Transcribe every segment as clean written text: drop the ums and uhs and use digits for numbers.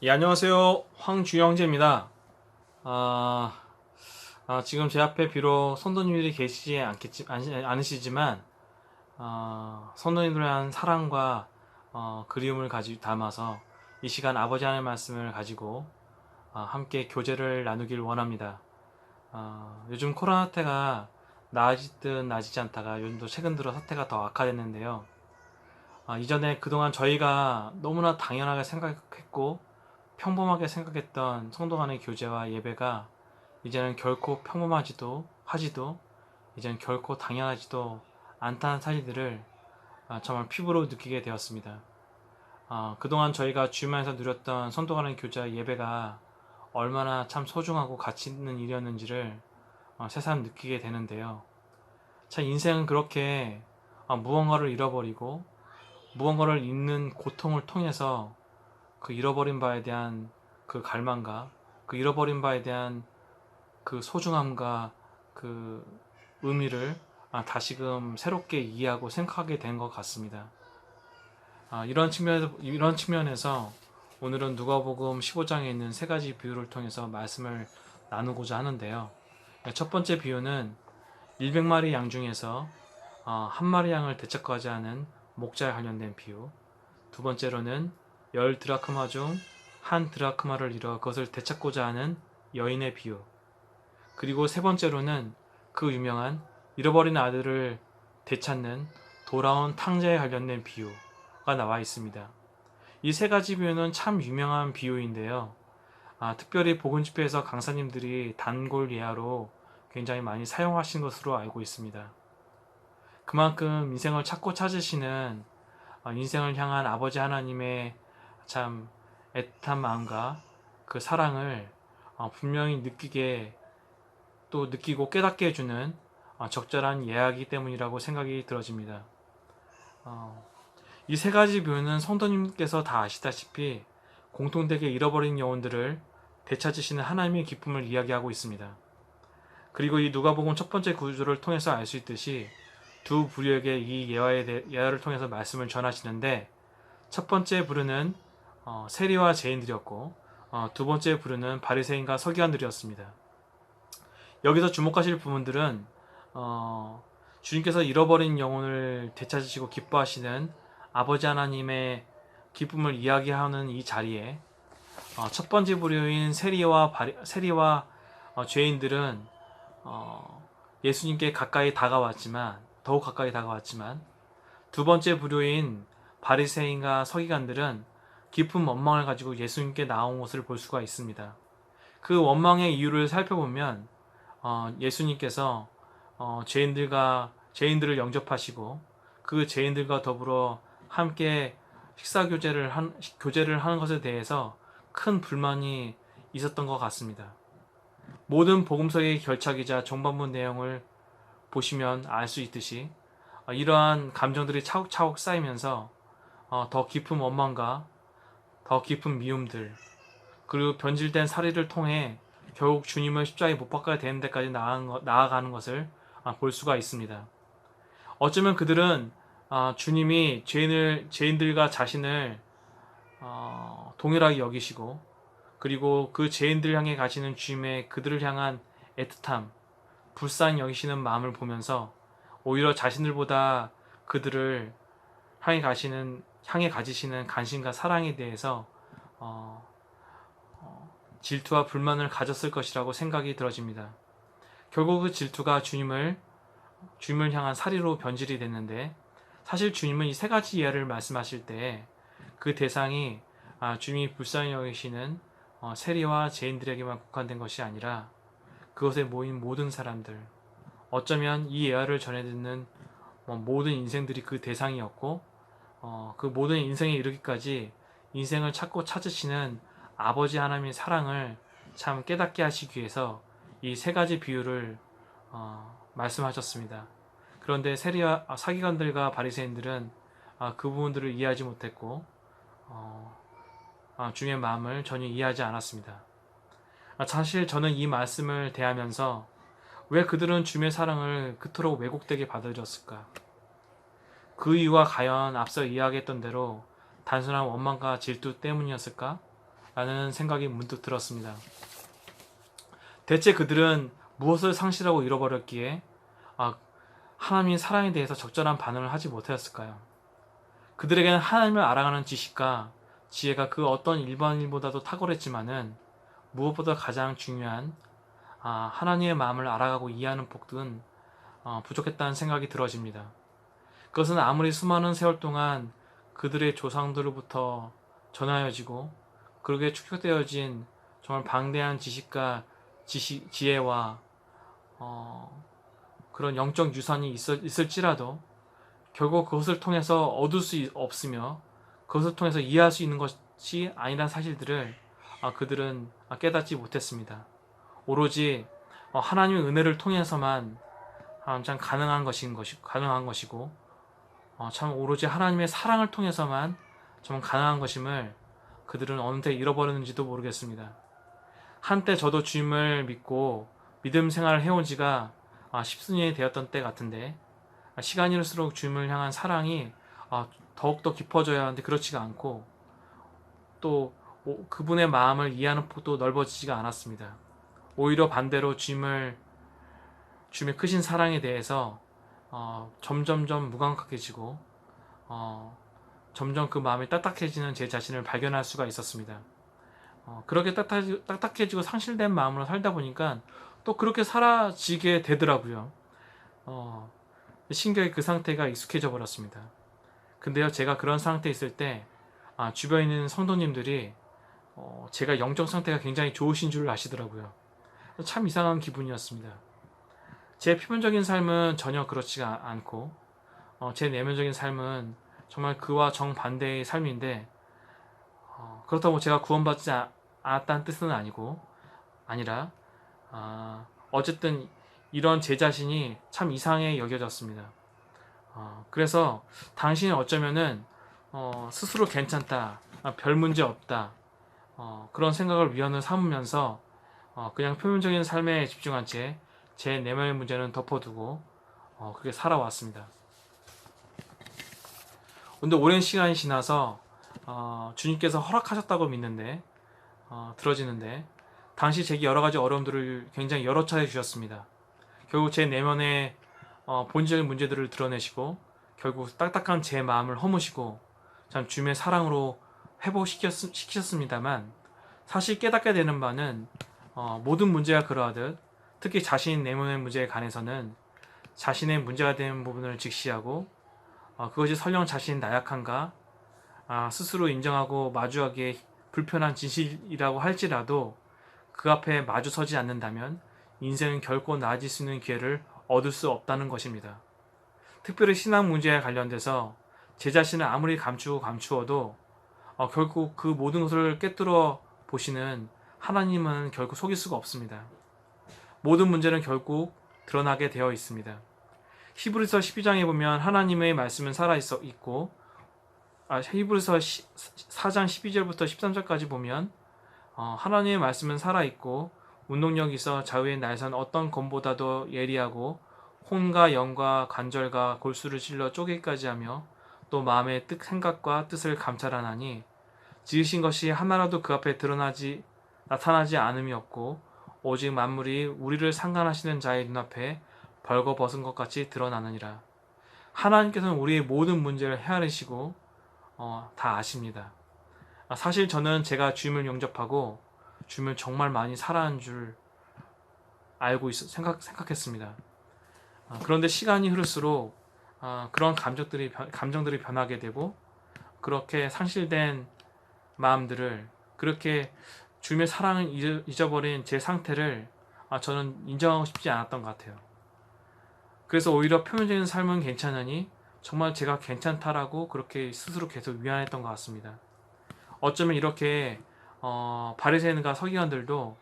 예, 안녕하세요. 황주영재입니다. 지금 제 앞에 비록 성도님들이 계시지 않으시지만, 성도님들에 대한 사랑과 그리움을 담아서 이 시간 아버지 하나님의 말씀을 가지고 함께 교제를 나누길 원합니다. 요즘 코로나 사태가 나아지든 나아지지 않다가 요즘도 최근 들어 사태가 더 악화됐는데요. 이전에 그동안 저희가 너무나 당연하게 생각했고 평범하게 생각했던 성도 간의 교제와 예배가 이제는 결코 평범하지도 이제는 결코 당연하지도 않다는 사실들을 정말 피부로 느끼게 되었습니다. 그동안 저희가 주말에서 누렸던 성도 간의 교제와 예배가 얼마나 참 소중하고 가치 있는 일이었는지를 새삼 느끼게 되는데요. 참 인생은 그렇게 무언가를 잃어버리고 무언가를 잃는 고통을 통해서 그 잃어버린 바에 대한 그 갈망과 그 잃어버린 바에 대한 그 소중함과 그 의미를 다시금 새롭게 이해하고 생각하게 된 것 같습니다. 이런 측면에서 오늘은 누가복음 15장에 있는 세 가지 비유를 통해서 말씀을 나누고자 하는데요. 첫 번째 비유는 100마리 양 중에서 한 마리 양을 대적하지 않은 목자에 관련된 비유. 두 번째로는 10드라크마 중 한 드라크마를 잃어 그것을 되찾고자 하는 여인의 비유. 그리고 세 번째로는 그 유명한 잃어버린 아들을 되찾는 돌아온 탕자에 관련된 비유가 나와 있습니다. 이 세 가지 비유는 참 유명한 비유인데요. 특별히 복음 집회에서 강사님들이 단골 예화로 굉장히 많이 사용하신 것으로 알고 있습니다. 그만큼 인생을 찾고 찾으시는 인생을 향한 아버지 하나님의 참 애틋한 마음과 그 사랑을 분명히 느끼고 깨닫게 해주는 적절한 예화이기 때문이라고 생각이 들어집니다. 이 세 가지 묘는 성도님께서 다 아시다시피 공통되게 잃어버린 영혼들을 되찾으시는 하나님의 기쁨을 이야기하고 있습니다. 그리고 이 누가복음 첫 번째 구조를 통해서 알 수 있듯이 두 부류에게 이 예화를 통해서 말씀을 전하시는데, 첫 번째 부류는 세리와 죄인들이었고 두 번째 부류는 바리새인과 서기관들이었습니다. 여기서 주목하실 부분들은 주님께서 잃어버린 영혼을 되찾으시고 기뻐하시는 아버지 하나님의 기쁨을 이야기하는 이 자리에 첫 번째 부류인 세리와 죄인들은 예수님께 더욱 가까이 다가왔지만 두 번째 부류인 바리새인과 서기관들은 깊은 원망을 가지고 예수님께 나온 것을 볼 수가 있습니다. 그 원망의 이유를 살펴보면 예수님께서 죄인들을 영접하시고 그 죄인들과 더불어 함께 교제를 하는 것에 대해서 큰 불만이 있었던 것 같습니다. 모든 복음서의 결착이자 정반부 내용을 보시면 알 수 있듯이 이러한 감정들이 차곡차곡 쌓이면서 더 깊은 원망과 더 깊은 미움들, 그리고 변질된 사리를 통해 결국 주님을 십자가에 못 박아야 되는 데까지 나아가는 것을 볼 수가 있습니다. 어쩌면 그들은 주님이 죄인들과 자신을 동일하게 여기시고, 그리고 그 죄인들 향해 가시는 주님의 그들을 향한 애틋함, 불쌍히 여기시는 마음을 보면서 오히려 자신들보다 그들을 향해 가지시는 관심과 사랑에 대해서 어, 질투와 불만을 가졌을 것이라고 생각이 들어집니다. 결국 그 질투가 주님을 향한 사리로 변질이 됐는데, 사실 주님은 이 세 가지 예를 말씀하실 때 그 대상이 주님이 불쌍히 여기시는 세리와 죄인들에게만 국한된 것이 아니라 그것에 모인 모든 사람들, 어쩌면 이 예화를 전해 듣는 모든 인생들이 그 대상이었고, 그 모든 인생에 이르기까지 인생을 찾고 찾으시는 아버지 하나님의 사랑을 참 깨닫게 하시기 위해서 이 세 가지 비유를 말씀하셨습니다. 그런데 세리와 사기관들과 바리새인들은 그 부분들을 이해하지 못했고 주님의 마음을 전혀 이해하지 않았습니다. 사실 저는 이 말씀을 대하면서 왜 그들은 주님의 사랑을 그토록 왜곡되게 받아들였을까? 그 이유가 과연 앞서 이야기했던 대로 단순한 원망과 질투 때문이었을까? 라는 생각이 문득 들었습니다. 대체 그들은 무엇을 상실하고 잃어버렸기에 하나님의 사랑에 대해서 적절한 반응을 하지 못하였을까요? 그들에게는 하나님을 알아가는 지식과 지혜가 그 어떤 일반인보다도 탁월했지만은 무엇보다 가장 중요한 하나님의 마음을 알아가고 이해하는 복은 부족했다는 생각이 들어집니다. 그것은 아무리 수많은 세월 동안 그들의 조상들로부터 전하여지고 그렇게 축적되어진 정말 방대한 지식과 지혜와 그런 영적 유산이 있을지라도 결국 그것을 통해서 얻을 수 없으며 그것을 통해서 이해할 수 있는 것이 아니라는 사실들을 그들은 깨닫지 못했습니다. 오로지 하나님의 은혜를 통해서만 참 가능한 것이고 참 오로지 하나님의 사랑을 통해서만 좀 가능한 것임을 그들은 어느새 잃어버렸는지도 모르겠습니다. 한때 저도 주님을 믿고 믿음 생활을 해온 지가 10수년이 되었던 때 같은데 시간이 흐를수록 주님을 향한 사랑이 더욱더 깊어져야 하는데 그렇지가 않고 또 그분의 마음을 이해하는 폭도 넓어지지가 않았습니다. 오히려 반대로 주님의 크신 사랑에 대해서 점점점 무감각해지고 점점 그 마음이 딱딱해지는 제 자신을 발견할 수가 있었습니다. 그렇게 딱딱해지고 상실된 마음으로 살다 보니까 또 그렇게 사라지게 되더라고요. 신기하게 그 상태가 익숙해져 버렸습니다. 근데요, 제가 그런 상태에 있을 때 주변에 있는 성도님들이 제가 영적 상태가 굉장히 좋으신 줄 아시더라고요. 참 이상한 기분이었습니다. 제 표면적인 삶은 전혀 그렇지가 않고 제 내면적인 삶은 정말 그와 정반대의 삶인데 그렇다고 제가 구원받지 않았다는 뜻은 아니라 어쨌든 이런 제 자신이 참 이상하게 여겨졌습니다. 그래서 당신이 어쩌면은 스스로 괜찮다, 별 문제 없다 그런 생각을 위안을 삼으면서 그냥 표면적인 삶에 집중한 채 제 내면의 문제는 덮어두고 그렇게 살아왔습니다. 근데 오랜 시간이 지나서 주님께서 허락하셨다고 믿는데 들어지는데 당시 제게 여러 가지 어려움들을 굉장히 여러 차례 주셨습니다. 결국 제 내면의 본질적인 문제들을 드러내시고 결국 딱딱한 제 마음을 허무시고 참 주님의 사랑으로 회복시키셨습니다만 사실 깨닫게 되는 바는 모든 문제가 그러하듯 특히 자신 내면의 문제에 관해서는 자신의 문제가 되는 부분을 직시하고 그것이 설령 자신의 나약한가 스스로 인정하고 마주하기에 불편한 진실이라고 할지라도 그 앞에 마주서지 않는다면 인생은 결코 나아질 수 있는 기회를 얻을 수 없다는 것입니다. 특별히 신앙 문제에 관련돼서 제 자신을 아무리 감추어도 결국 그 모든 것을 꿰뚫어 보시는 하나님은 결코 속일 수가 없습니다. 모든 문제는 결국 드러나게 되어 있습니다. 히브리서 12장에 보면 하나님의 말씀은 살아있고 히브리서 4장 12절부터 13절까지 보면 하나님의 말씀은 살아있고 운동력이 있어 좌우의 날선 어떤 검보다도 예리하고 혼과 영과 관절과 골수를 찔러 쪼개기까지 하며 또 마음의 생각과 뜻을 감찰하나니 지으신 것이 하나라도 그 앞에 나타나지 않음이 없고 오직 만물이 우리를 상관하시는 자의 눈앞에 벌거벗은 것 같이 드러나느니라. 하나님께서는 우리의 모든 문제를 헤아리시고 다 아십니다. 사실 저는 제가 주님을 영접하고 주님을 정말 많이 사랑한 줄 알고 생각했습니다. 그런데 시간이 흐를수록 그런 감정들이 변하게 되고 그렇게 상실된 마음들을 그렇게 주님의 사랑을 잊어버린 제 상태를 저는 인정하고 싶지 않았던 것 같아요. 그래서 오히려 표면적인 삶은 괜찮으니 정말 제가 괜찮다라고 그렇게 스스로 계속 위안했던 것 같습니다. 어쩌면 이렇게 바리새인과 서기관들도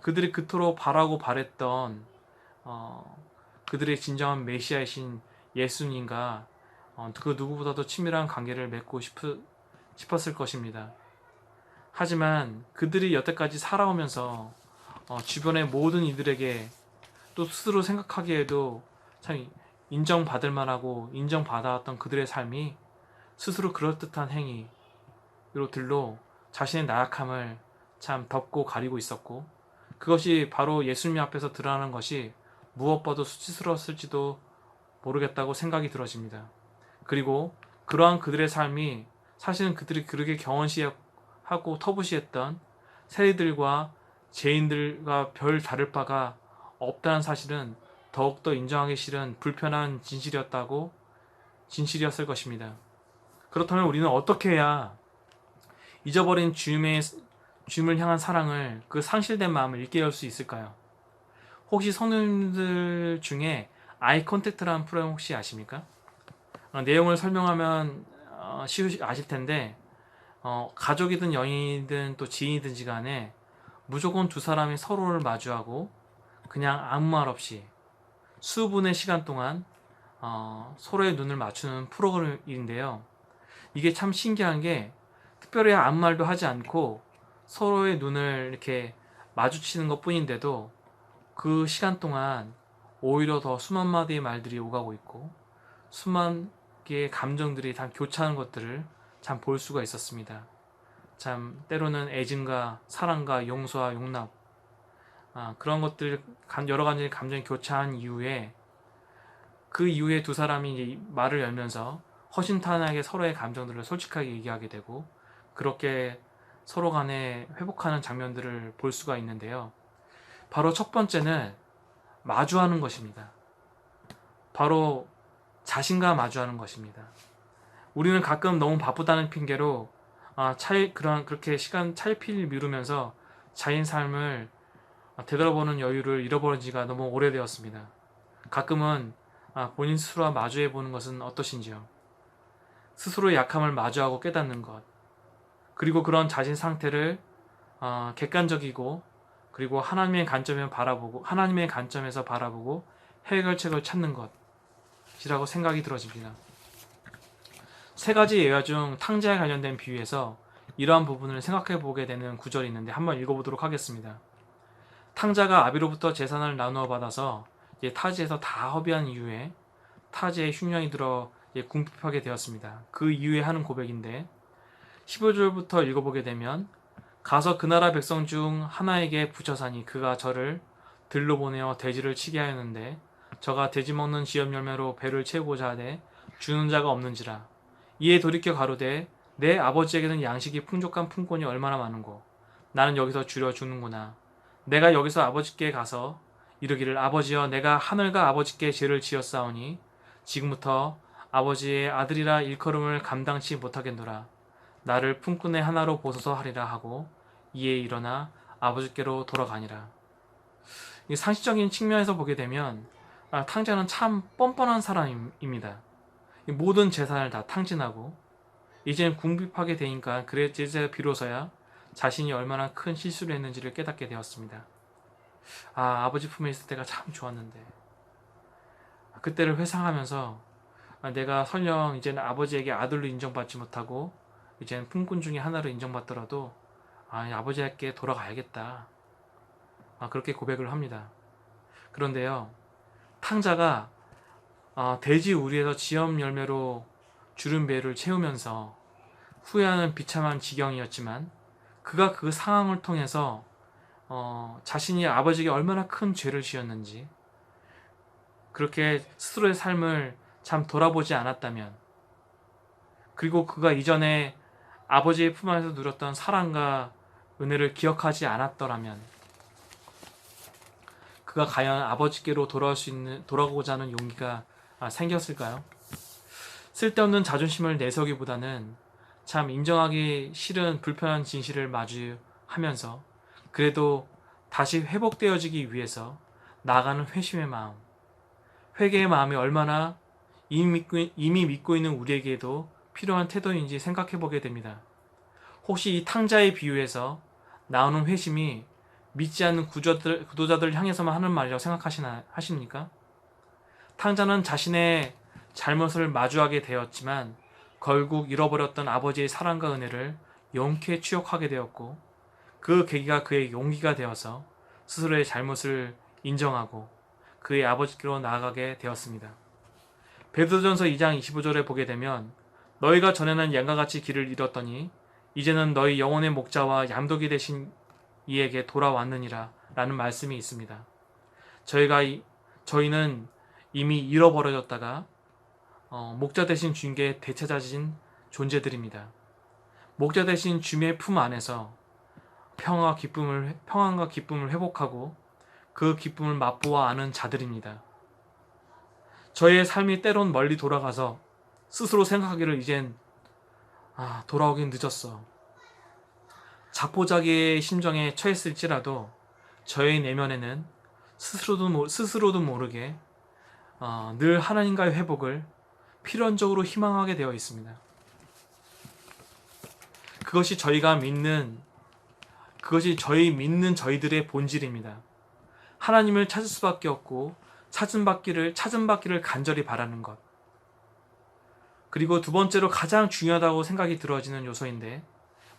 그들이 그토록 바라고 바랬던 그들의 진정한 메시아이신 예수님과 그 누구보다도 친밀한 관계를 맺고 싶었을 것입니다. 하지만 그들이 여태까지 살아오면서 주변의 모든 이들에게 또 스스로 생각하기에도 참 인정받을 만하고 인정받아왔던 그들의 삶이 스스로 그럴듯한 행위로 들로 자신의 나약함을 참 덮고 가리고 있었고, 그것이 바로 예수님 앞에서 드러나는 것이 무엇보다도 수치스러웠을지도 모르겠다고 생각이 들어집니다. 그리고 그러한 그들의 삶이 사실은 그들이 그렇게 경원시하고 터부시했던 세리들과 죄인들과 별 다를 바가 없다는 사실은 더욱더 인정하기 싫은 불편한 진실이었을 것입니다. 그렇다면 우리는 어떻게 해야 잊어버린 주님을 향한 사랑을, 그 상실된 마음을 일깨울 수 있을까요? 혹시 성도님들 중에 아이 컨택트라는 프로그램 혹시 아십니까? 내용을 설명하면 아실 텐데, 가족이든 연인이든 또 지인이든지 간에 무조건 두 사람이 서로를 마주하고 그냥 아무 말 없이 수분의 시간 동안 서로의 눈을 맞추는 프로그램인데요. 이게 참 신기한 게, 특별히 아무 말도 하지 않고 서로의 눈을 이렇게 마주치는 것 뿐인데도 그 시간 동안 오히려 더 수만 마디의 말들이 오가고 있고 수만 개의 감정들이 다 교차하는 것들을 참 볼 수가 있었습니다. 참 때로는 애증과 사랑과 용서와 용납, 그런 것들, 여러 가지 감정이 교차한 이후에, 그 이후에 두 사람이 이제 말을 열면서 허심탄회하게 서로의 감정들을 솔직하게 얘기하게 되고 그렇게 서로 간에 회복하는 장면들을 볼 수가 있는데요. 바로 첫 번째는 마주하는 것입니다. 바로 자신과 마주하는 것입니다. 우리는 가끔 너무 바쁘다는 핑계로 그렇게 시간 찰필 미루면서 자인 삶을 되돌아보는 여유를 잃어버린 지가 너무 오래되었습니다. 가끔은 본인 스스로와 마주해 보는 것은 어떠신지요? 스스로의 약함을 마주하고 깨닫는 것, 그리고 그런 자신 상태를 객관적이고 그리고 하나님의 관점에서 바라보고 해결책을 찾는 것이라고 생각이 들어집니다. 세 가지 예화 중 탕자에 관련된 비유에서 이러한 부분을 생각해 보게 되는 구절이 있는데 한번 읽어보도록 하겠습니다. 탕자가 아비로부터 재산을 나누어 받아서 타지에서 다 허비한 이후에 타지에 흉년이 들어 궁핍하게 되었습니다. 그 이후에 하는 고백인데 15절부터 읽어보게 되면, 가서 그 나라 백성 중 하나에게 부처사니 그가 저를 들로 보내어 돼지를 치게 하였는데 저가 돼지 먹는 지엽 열매로 배를 채우고자 하되 주는 자가 없는지라. 이에 돌이켜 가로되 내 아버지에게는 양식이 풍족한 품권이 얼마나 많은고 나는 여기서 줄여 죽는구나. 내가 여기서 아버지께 가서 이르기를 아버지여 내가 하늘과 아버지께 죄를 지었사오니 지금부터 아버지의 아들이라 일컬음을 감당치 못하겠노라. 나를 품꾼의 하나로 보소서 하리라 하고 이에 일어나 아버지께로 돌아가니라. 이 상식적인 측면에서 보게 되면 탕자는 참 뻔뻔한 사람입니다. 모든 재산을 다 탕진하고 이제는 궁핍하게 되니까 그래서 비로소야 자신이 얼마나 큰 실수를 했는지를 깨닫게 되었습니다. 아버지 품에 있을 때가 참 좋았는데, 그때를 회상하면서 내가 설령 이제는 아버지에게 아들로 인정받지 못하고 이제는 품꾼 중에 하나로 인정받더라도 아버지께 돌아가야겠다, 그렇게 고백을 합니다. 그런데요, 탕자가 돼지 우리에서 지엄 열매로 주른 배를 채우면서 후회하는 비참한 지경이었지만, 그가 그 상황을 통해서 자신이 아버지에게 얼마나 큰 죄를 지었는지, 그렇게 스스로의 삶을 참 돌아보지 않았다면, 그리고 그가 이전에 아버지의 품 안에서 누렸던 사랑과 은혜를 기억하지 않았더라면 그가 과연 아버지께로 돌아가고자 하는 용기가 생겼을까요? 쓸데없는 자존심을 내세우기보다는 참 인정하기 싫은 불편한 진실을 마주하면서 그래도 다시 회복되어지기 위해서 나아가는 회심의 마음, 회개의 마음이 얼마나 이미 믿고 있는 우리에게도 필요한 태도인지 생각해 보게 됩니다. 혹시 이 탕자의 비유에서 나오는 회심이 믿지 않는 구도자들을 향해서만 하는 말이라고 생각하십니까? 탕자는 자신의 잘못을 마주하게 되었지만 결국 잃어버렸던 아버지의 사랑과 은혜를 영케 추억하게 되었고, 그 계기가 그의 용기가 되어서 스스로의 잘못을 인정하고 그의 아버지께로 나아가게 되었습니다. 베드로전서 2장 25절에 보게 되면 너희가 전에는 양과 같이 길을 잃었더니 이제는 너희 영혼의 목자와 양독이 되신 이에게 돌아왔느니라 라는 말씀이 있습니다. 저희는 이미 잃어버려졌다가 목자 되신 주님께 되찾아진 존재들입니다. 목자 되신 주님의 품 안에서 평안과 기쁨을 회복하고 그 기쁨을 맛보아 아는 자들입니다. 저희의 삶이 때론 멀리 돌아가서 스스로 생각하기를 이젠 돌아오긴 늦었어. 자포자기의 심정에 처했을지라도 저의 내면에는 스스로도 모르게 늘 하나님과의 회복을 필연적으로 희망하게 되어 있습니다. 그것이 저희 믿는 저희들의 본질입니다. 하나님을 찾을 수밖에 없고 찾은 받기를 간절히 바라는 것. 그리고 두 번째로 가장 중요하다고 생각이 들어지는 요소인데,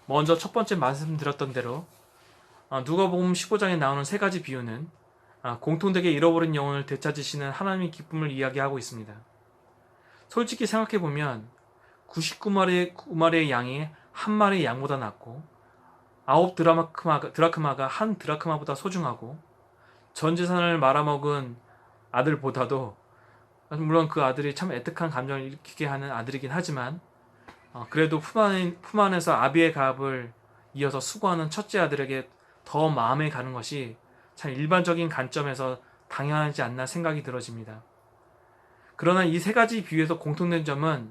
먼저 첫 번째 말씀드렸던 대로 누가복음 15장에 나오는 세 가지 비유는 공통되게 잃어버린 영혼을 되찾으시는 하나님의 기쁨을 이야기하고 있습니다. 솔직히 생각해보면 99마리의 양이 한 마리의 양보다 낫고 9 드라크마가 한 드라크마보다 소중하고 전 재산을 말아먹은 아들보다도, 물론 그 아들이 참 애틋한 감정을 일으키게 하는 아들이긴 하지만 그래도 품 안에서 아비의 가업을 이어서 수고하는 첫째 아들에게 더 마음에 가는 것이 참 일반적인 관점에서 당연하지 않나 생각이 들어집니다. 그러나 이 세 가지 비유에서 공통된 점은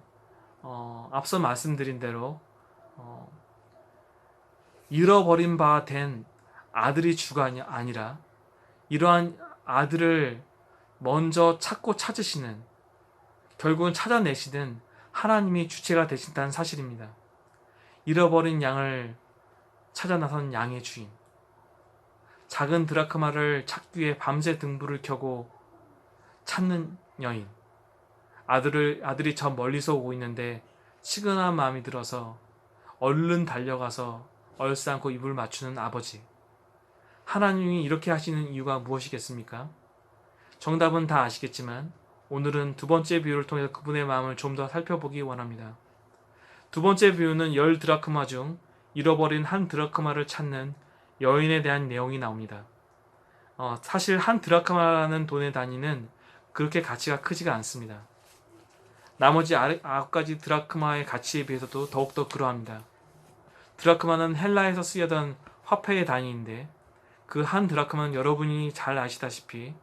앞서 말씀드린 대로 잃어버린 바 된 아들이 주가 아니라 이러한 아들을 먼저 찾고 찾으시는, 결국은 찾아내시는 하나님이 주체가 되신다는 사실입니다. 잃어버린 양을 찾아 나선 양의 주인, 작은 드라크마를 찾기 위해 밤새 등불을 켜고 찾는 여인, 아들이 저 멀리서 오고 있는데 치근한 마음이 들어서 얼른 달려가서 얼싸안고 입을 맞추는 아버지. 하나님이 이렇게 하시는 이유가 무엇이겠습니까? 정답은 다 아시겠지만 오늘은 두 번째 비유를 통해서 그분의 마음을 좀 더 살펴보기 원합니다. 두 번째 비유는 10 드라크마 중 잃어버린 한 드라크마를 찾는 여인에 대한 내용이 나옵니다. 사실 한 드라크마라는 돈의 단위는 그렇게 가치가 크지가 않습니다. 나머지 9가지 드라크마의 가치에 비해서도 더욱더 그러합니다. 드라크마는 헬라에서 쓰여던 화폐의 단위인데 그 한 드라크마는 여러분이 잘 아시다시피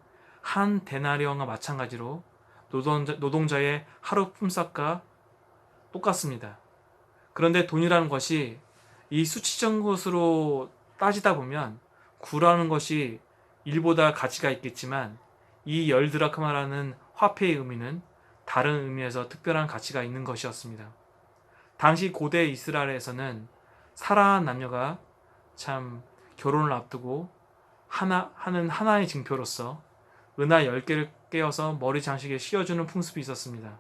한 데나리온과 마찬가지로 노동자의 하루 품삯과 똑같습니다. 그런데 돈이라는 것이 이 수치적 것으로 따지다 보면 9라는 것이 1보다 가치가 있겠지만 이 10 드라크마라는 화폐의 의미는 다른 의미에서 특별한 가치가 있는 것이었습니다. 당시 고대 이스라엘에서는 사랑한 남녀가 참 결혼을 앞두고 하는 하나의 징표로서 은하 10개를 깨어서 머리 장식에 씌워주는 풍습이 있었습니다.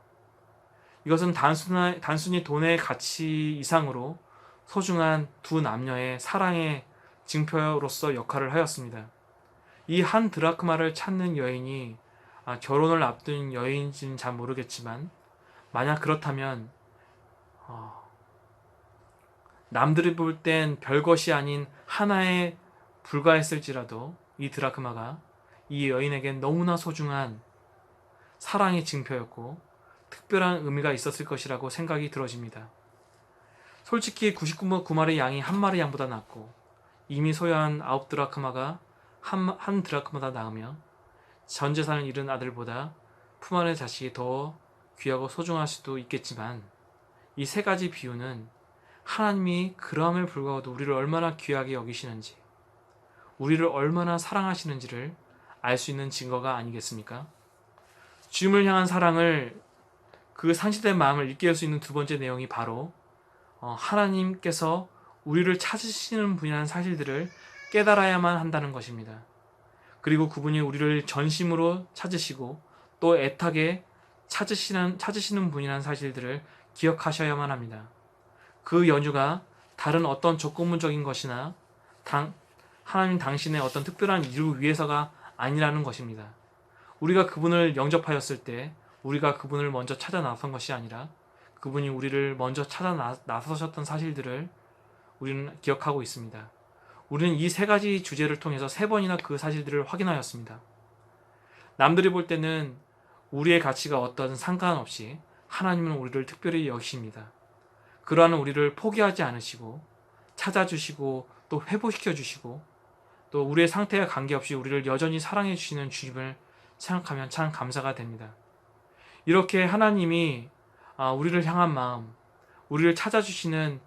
이것은 단순히 돈의 가치 이상으로 소중한 두 남녀의 사랑의 징표로서 역할을 하였습니다. 이 한 드라크마를 찾는 여인이 결혼을 앞둔 여인인지는 잘 모르겠지만 만약 그렇다면 남들이 볼 땐 별것이 아닌 하나에 불과했을지라도 이 드라크마가 이 여인에겐 너무나 소중한 사랑의 징표였고 특별한 의미가 있었을 것이라고 생각이 들어집니다. 솔직히 99마리의 양이 한 마리 양보다 낫고 이미 소유한 9 드라크마가 한 드라크마보다 나으며 전 재산을 잃은 아들보다 품 안의 자식이 더 귀하고 소중할 수도 있겠지만 이 세 가지 비유는 하나님이 그럼에 불구하고도 우리를 얼마나 귀하게 여기시는지, 우리를 얼마나 사랑하시는지를 알 수 있는 증거가 아니겠습니까? 주님을 향한 사랑을, 그 상실된 마음을 일깨울 수 있는 두 번째 내용이 바로 하나님께서 우리를 찾으시는 분이라는 사실들을 깨달아야만 한다는 것입니다. 그리고 그분이 우리를 전심으로 찾으시고 또 애타게 찾으시는 분이라는 사실들을 기억하셔야만 합니다. 그 연유가 다른 어떤 조건문적인 것이나 하나님 당신의 어떤 특별한 이유 위해서가 아니라는 것입니다. 우리가 그분을 영접하였을 때 우리가 그분을 먼저 찾아 나선 것이 아니라 그분이 우리를 먼저 찾아 나서셨던 사실들을 우리는 기억하고 있습니다. 우리는 이 세 가지 주제를 통해서 세 번이나 그 사실들을 확인하였습니다. 남들이 볼 때는 우리의 가치가 어떤 상관없이 하나님은 우리를 특별히 여기십니다. 그러한 우리를 포기하지 않으시고 찾아주시고 또 회복시켜 주시고 또 우리의 상태와 관계없이 우리를 여전히 사랑해 주시는 주님을 생각하면 참 감사가 됩니다. 이렇게 하나님이 우리를 향한 마음, 우리를 찾아주시는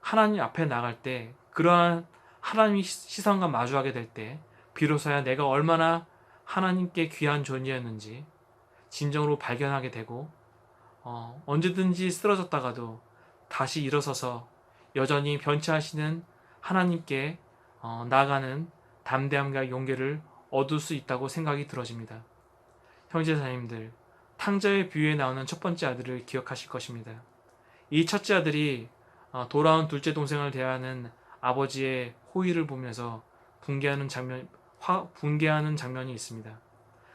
하나님 앞에 나갈 때, 그러한 하나님의 시선과 마주하게 될 때 비로소야 내가 얼마나 하나님께 귀한 존재였는지 진정으로 발견하게 되고, 언제든지 쓰러졌다가도 다시 일어서서 여전히 변치하시는 하나님께 나아가는 담대함과 용기를 얻을 수 있다고 생각이 들어집니다. 형제자님들, 탕자의 비유에 나오는 첫 번째 아들을 기억하실 것입니다. 이 첫째 아들이 돌아온 둘째 동생을 대하는 아버지의 호의를 보면서 분개하는 장면이 있습니다.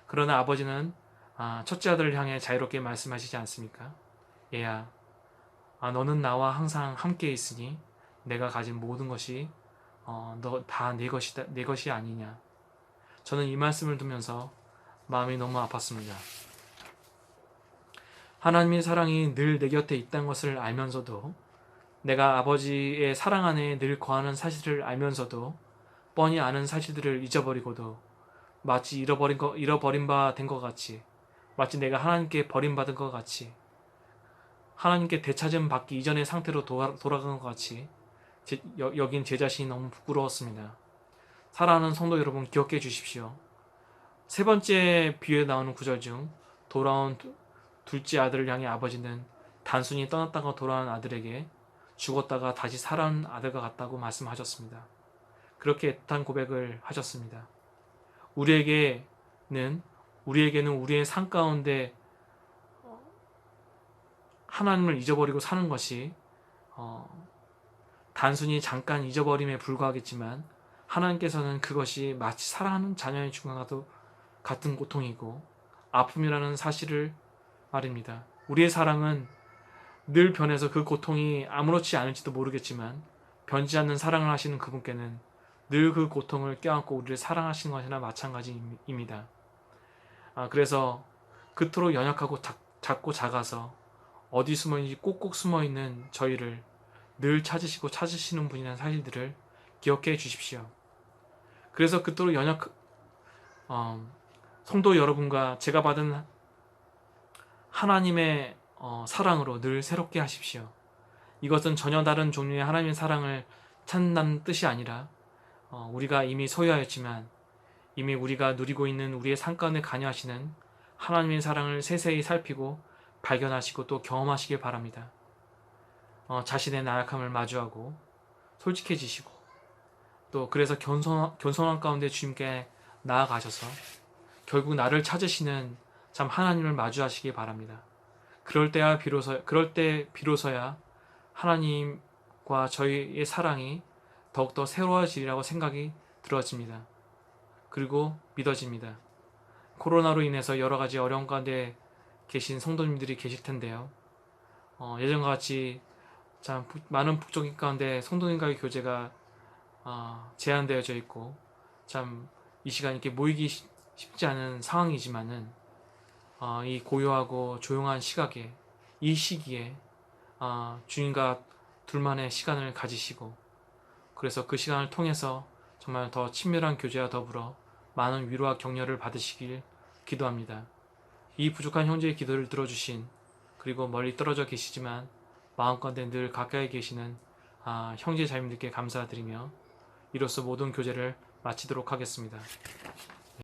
그러나 아버지는 첫째 아들을 향해 자유롭게 말씀하시지 않습니까? 얘야, 너는 나와 항상 함께 있으니 내가 가진 모든 것이 너 다 내 것이다, 내 것이 아니냐. 저는 이 말씀을 두면서 마음이 너무 아팠습니다. 하나님의 사랑이 늘 내 곁에 있다는 것을 알면서도, 내가 아버지의 사랑 안에 늘 거하는 사실을 알면서도 뻔히 아는 사실들을 잊어버리고도 마치 잃어버린 바 된 것 같이, 마치 내가 하나님께 버림받은 것 같이, 하나님께 되찾음 받기 이전의 상태로 돌아간 것 같이 여긴 제 자신이 너무 부끄러웠습니다. 사랑하는 성도 여러분, 기억해 주십시오. 세 번째 비유에 나오는 구절 중 돌아온 둘째 아들을 향해 아버지는 단순히 떠났다가 돌아온 아들에게 죽었다가 다시 살아난 아들과 같다고 말씀하셨습니다. 그렇게 애틋한 고백을 하셨습니다. 우리에게는 우리의 삶 가운데 하나님을 잊어버리고 사는 것이 단순히 잠깐 잊어버림에 불과하겠지만, 하나님께서는 그것이 마치 사랑하는 자녀의 죽음과도 같은 고통이고 아픔이라는 사실을 말입니다. 우리의 사랑은 늘 변해서 그 고통이 아무렇지 않을지도 모르겠지만, 변치 않는 사랑을 하시는 그분께는 늘 그 고통을 껴안고 우리를 사랑하시는 것이나 마찬가지입니다. 그래서 그토록 연약하고 작고 작아서 어디 숨어있는지 꼭꼭 숨어있는 저희를 늘 찾으시는 분이라는 사실들을 기억해 주십시오. 그래서 그토록 성도 여러분과 제가 받은 하나님의 사랑으로 늘 새롭게 하십시오. 이것은 전혀 다른 종류의 하나님의 사랑을 찾는다는 뜻이 아니라, 우리가 이미 소유하였지만 이미 우리가 누리고 있는 우리의 삶 가운데 관여하시는 하나님의 사랑을 세세히 살피고 발견하시고 또 경험하시길 바랍니다. 자신의 나약함을 마주하고 솔직해지시고, 또 그래서 겸손한 가운데 주님께 나아가셔서 결국 나를 찾으시는 참 하나님을 마주하시기 바랍니다. 그럴 때 비로소야 하나님과 저희의 사랑이 더욱더 새로워지리라고 생각이 들어집니다. 그리고 믿어집니다. 코로나로 인해서 여러 가지 어려운 가운데 계신 성도님들이 계실 텐데요. 예전과 같이 참 많은 북적인 가운데 성도님과의 교제가 제한되어져 있고, 참 이 시간 이렇게 모이기 쉽지 않은 상황이지만은, 이 고요하고 조용한 이 시기에 주님과 둘만의 시간을 가지시고, 그래서 그 시간을 통해서 정말 더 친밀한 교제와 더불어 많은 위로와 격려를 받으시길 기도합니다. 이 부족한 형제의 기도를 들어주신, 그리고 멀리 떨어져 계시지만 마음 가운데 늘 가까이 계시는 형제 자매님들께 감사드리며 이로써 모든 교제를 마치도록 하겠습니다.